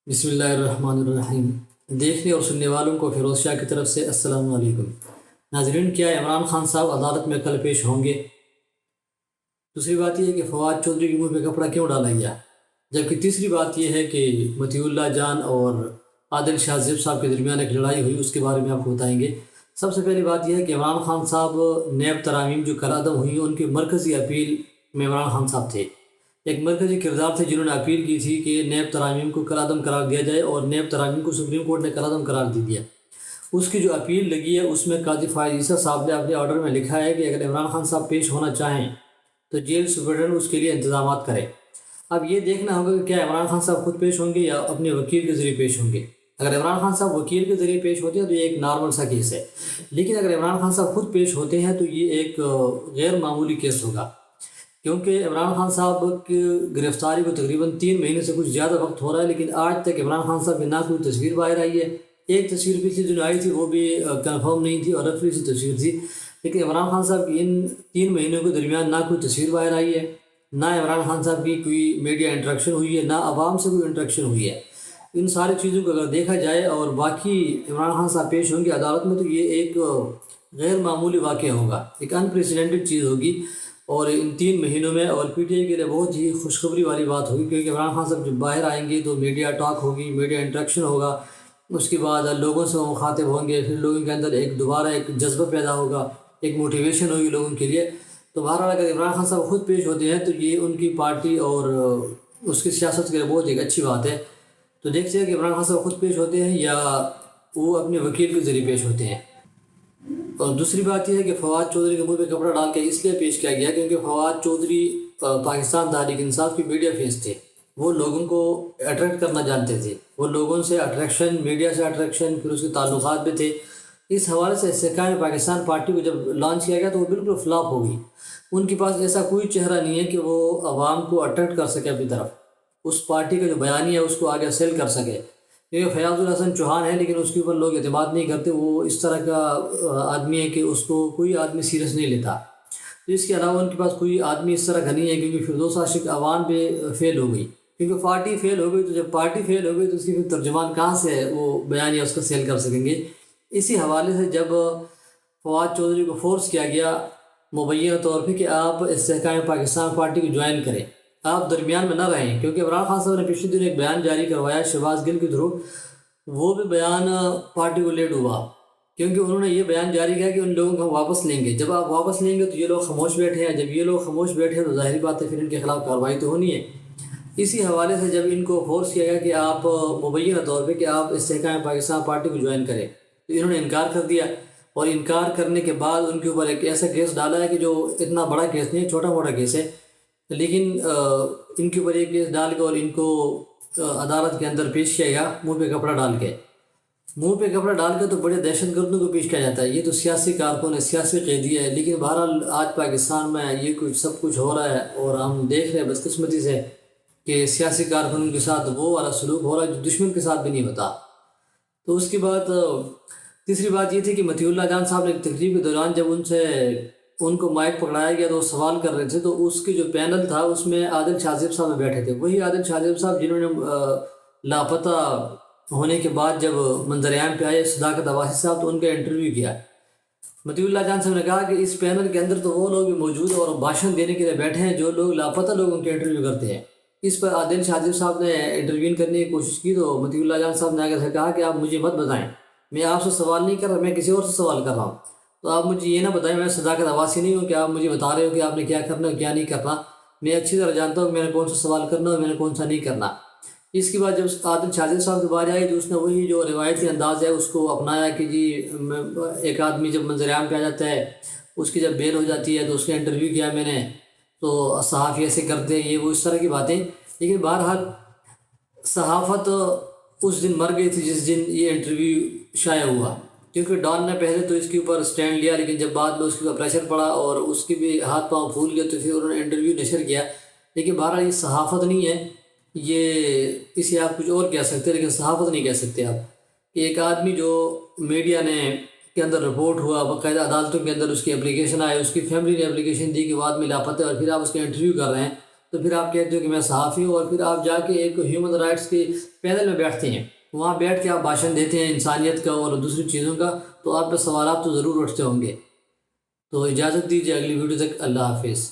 بسم اللہ الرحمن الرحیم۔ دیکھنے اور سننے والوں کو فیروز شاہ کی طرف سے السلام علیکم۔ ناظرین، کیا عمران خان صاحب عدالت میں کل پیش ہوں گے؟ دوسری بات یہ ہے کہ فواد چودھری کے منہ پہ کپڑا کیوں ڈالا گیا؟ جبکہ تیسری بات یہ ہے کہ مطیع اللہ جان اور عادل شاہ زیب صاحب کے درمیان ایک لڑائی ہوئی، اس کے بارے میں آپ کو بتائیں گے۔ سب سے پہلی بات یہ ہے کہ عمران خان صاحب نیب ترامیم جو کالعدم ہوئی، ان کی مرکزی اپیل میں عمران خان صاحب تھے، ایک مرکزی کردار تھے جنہوں نے اپیل کی تھی کہ نیب ترامیم کو کالعدم قرار دیا جائے، اور نیب ترامیم کو سپریم کورٹ نے کالعدم قرار دے دیا۔ اس کی جو اپیل لگی ہے اس میں قاضی فائز عیسیٰ صاحب نے اپنے آرڈر میں لکھا ہے کہ اگر عمران خان صاحب پیش ہونا چاہیں تو جیل سپرنٹنڈنٹ اس کے لیے انتظامات کرے۔ اب یہ دیکھنا ہوگا کہ کیا عمران خان صاحب خود پیش ہوں گے یا اپنے وکیل کے ذریعے پیش ہوں گے۔ اگر عمران خان صاحب وکیل کے ذریعے پیش ہوتے ہیں تو یہ ایک نارمل سا کیس ہے، لیکن اگر عمران خان صاحب خود پیش ہوتے ہیں تو یہ ایک غیر معمولی کیس ہوگا، کیونکہ عمران خان صاحب کی گرفتاری کو تقریباً 3 مہینے سے کچھ زیادہ وقت ہو رہا ہے، لیکن آج تک عمران خان صاحب کی نہ کوئی تصویر باہر آئی ہے۔ ایک تصویر پچھلے دن آئی تھی، وہ بھی کنفرم نہیں تھی اور رفلی سی تصویر تھی، لیکن عمران خان صاحب کی ان 3 مہینوں کے درمیان نہ کوئی تصویر باہر آئی ہے، نہ عمران خان صاحب کی کوئی میڈیا انٹریکشن ہوئی ہے، نہ عوام سے کوئی انٹریکشن ہوئی ہے۔ ان ساری چیزوں کو اگر دیکھا جائے اور باقی عمران خان صاحب پیش ہوں گے عدالت میں تو یہ ایک غیر معمولی واقعہ ہوگا، ایک انپریسیڈنٹڈ چیز ہوگی، اور ان 3 مہینوں میں اور پی ٹی آئی کے لیے بہت ہی خوشخبری والی بات ہوگی، کیونکہ عمران خان صاحب جب باہر آئیں گے تو میڈیا ٹاک ہوگی، میڈیا انٹریکشن ہوگا، اس کے بعد لوگوں سے وہ مخاطب ہوں گے، پھر لوگوں کے اندر دوبارہ ایک جذبہ پیدا ہوگا، ایک موٹیویشن ہوگی لوگوں کے لیے۔ تو بہرحال اگر عمران خان صاحب خود پیش ہوتے ہیں تو یہ ان کی پارٹی اور اس کی سیاست کے لیے بہت ایک اچھی بات ہے۔ تو دیکھتے ہیں کہ عمران خان صاحب خود پیش ہوتے ہیں یا وہ اپنے وکیل کے ذریعے پیش ہوتے ہیں۔ اور دوسری بات یہ ہے کہ فواد چودھری کے منہ پہ کپڑا ڈال کے اس لیے پیش کیا گیا کیونکہ فواد چودھری پاکستان تحریک انصاف کی میڈیا فیس تھے، وہ لوگوں کو اٹریکٹ کرنا جانتے تھے، وہ لوگوں سے اٹریکشن، میڈیا سے اٹریکشن، پھر اس کے تعلقات بھی تھے۔ اس حوالے سے استحکام پاکستان پارٹی کو جب لانچ کیا گیا تو وہ بالکل فلاپ ہو گئی۔ ان کے پاس ایسا کوئی چہرہ نہیں ہے کہ وہ عوام کو اٹریکٹ کر سکے اپنی طرف، اس پارٹی کا جو بیانیہ ہے اس کو آگے سیل کر سکے، کیونکہ فیاض الحسن چوہان ہے لیکن اس کے اوپر لوگ اعتماد نہیں کرتے، وہ اس طرح کا آدمی ہے کہ اس کو کوئی آدمی سیریس نہیں لیتا۔ تو اس کے علاوہ ان کے پاس کوئی آدمی اس طرح کا نہیں ہے، کیونکہ فردوس عاشق عوام پہ فیل ہو گئی، کیونکہ پارٹی فیل ہو گئی، تو جب پارٹی فیل ہو گئی تو اس کی پھر ترجمان کہاں سے وہ بیانیہ اس کا سیل کر سکیں گے۔ اسی حوالے سے جب فواد چودھری کو فورس کیا گیا مبینہ طور پہ کہ آپ استحکام پاکستان پارٹی کو جوائن کریں، آپ درمیان میں نہ رہیں، کیونکہ عمران خان صاحب نے پچھلے دن ایک بیان جاری کروایا شہباز گل کے تھرو، وہ بھی بیان پارٹی کو لیٹ ہوا، کیونکہ انہوں نے یہ بیان جاری کیا کہ ان لوگوں کو ہم واپس لیں گے۔ جب آپ واپس لیں گے تو یہ لوگ خاموش بیٹھے ہیں، جب یہ لوگ خاموش بیٹھے ہیں تو ظاہری بات ہے پھر ان کے خلاف کارروائی تو ہونی ہے۔ اسی حوالے سے جب ان کو فورس کیا گیا کہ آپ مبینہ طور پہ کہ آپ استحکام پاکستان پارٹی کو جوائن کریں، تو انہوں نے انکار کر دیا، اور انکار کرنے کے بعد ان کے اوپر ایک ایسا کیس ڈالا ہے کہ جو اتنا بڑا کیس نہیں ہے، چھوٹا موٹا کیس ہے، لیکن ان کے اوپر ایک کیس ڈال کے اور ان کو عدالت کے اندر پیش کیا گیا منہ پہ کپڑا ڈال کے۔ منہ پہ کپڑا ڈال کے تو بڑے دہشت گردوں کو پیش کیا جاتا ہے، یہ تو سیاسی کارکن ہے، سیاسی قیدی ہے، لیکن بہرحال آج پاکستان میں یہ کچھ سب کچھ ہو رہا ہے، اور ہم دیکھ رہے ہیں بدقسمتی سے کہ سیاسی کارکنوں کے ساتھ وہ والا سلوک ہو رہا ہے جو دشمن کے ساتھ بھی نہیں ہوتا۔ تو اس کے بعد تیسری بات یہ تھی کہ مطیع اللہ جان صاحب نے تقریب کے دوران جب ان کو مائک پکڑایا گیا تو وہ سوال کر رہے تھے، تو اس کی جو پینل تھا اس میں عادل شاہ زیب صاحب بیٹھے تھے، وہی عادل شاہ زیب صاحب جنہوں نے لاپتہ ہونے کے بعد جب منظر عام پہ آئے صداقت عباسی صاحب تو ان کا انٹرویو کیا۔ مطیع اللہ جان صاحب نے کہا کہ اس پینل کے اندر تو وہ لوگ بھی موجود ہیں اور بھاشن دینے کے لیے بیٹھے ہیں جو لوگ لاپتہ لوگوں کے انٹرویو کرتے ہیں۔ اس پر عادل شاہ زیب صاحب نے انٹرویو کرنے کی کوشش کی تو مطیع اللہ جان صاحب نے آگے سے کہا کہ آپ مجھے مت بتائیں، میں آپ سے سوال نہیں کر رہا، میں کسی اور سے سوال کر رہا ہوں، تو آپ مجھے یہ نہ بتائیں، میں صداقت عباسی نہیں ہوں کہ آپ مجھے بتا رہے ہو کہ آپ نے کیا کرنا ہے کیا نہیں کرنا، میں اچھی طرح جانتا ہوں کہ میں نے کون سا سوال کرنا اور میں نے کون سا نہیں کرنا۔ اس کے بعد جب عادل شاہ زیب صاحب کی باری آئی تو اس نے وہی جو روایتی انداز ہے اس کو اپنایا کہ جی ایک آدمی جب منظر عام پہ آ جاتا ہے، اس کی جب بیل ہو جاتی ہے تو اس کا انٹرویو کیا میں نے، تو صحافی ایسے کرتے ہیں، یہ وہ اس طرح کی باتیں۔ لیکن بہرحال صحافت اس دن مر گئی تھی جس دن یہ انٹرویو شائع ہوا، کیونکہ ڈان نے پہلے تو اس کے اوپر سٹینڈ لیا، لیکن جب بعد میں اس کے اوپر پریشر پڑا اور اس کے بھی ہاتھ پاؤں پھول گئے تو پھر انہوں نے انٹرویو نشر کیا۔ لیکن بہرحال یہ صحافت نہیں ہے، یہ اسے آپ کچھ اور کہہ سکتے ہیں لیکن صحافت نہیں کہہ سکتے آپ، کہ ایک آدمی جو میڈیا نے کے اندر رپورٹ ہوا، باقاعدہ عدالتوں کے اندر اس کی اپلیکیشن آئے، اس کی فیملی نے اپلیکیشن دی کہ وہ آدمی لاپتہ ہے، اور پھر آپ اس کا انٹرویو کر رہے ہیں، تو پھر آپ کہتے ہو کہ میں صحافی ہوں، اور پھر آپ جا کے ایک ہیومن رائٹس کے پینل میں بیٹھتے ہیں، وہاں بیٹھ کے آپ بھاشن دیتے ہیں انسانیت کا اور دوسری چیزوں کا، تو آپ پہ سوالات تو ضرور اٹھتے ہوں گے۔ تو اجازت دیجیے، اگلی ویڈیو تک اللہ حافظ۔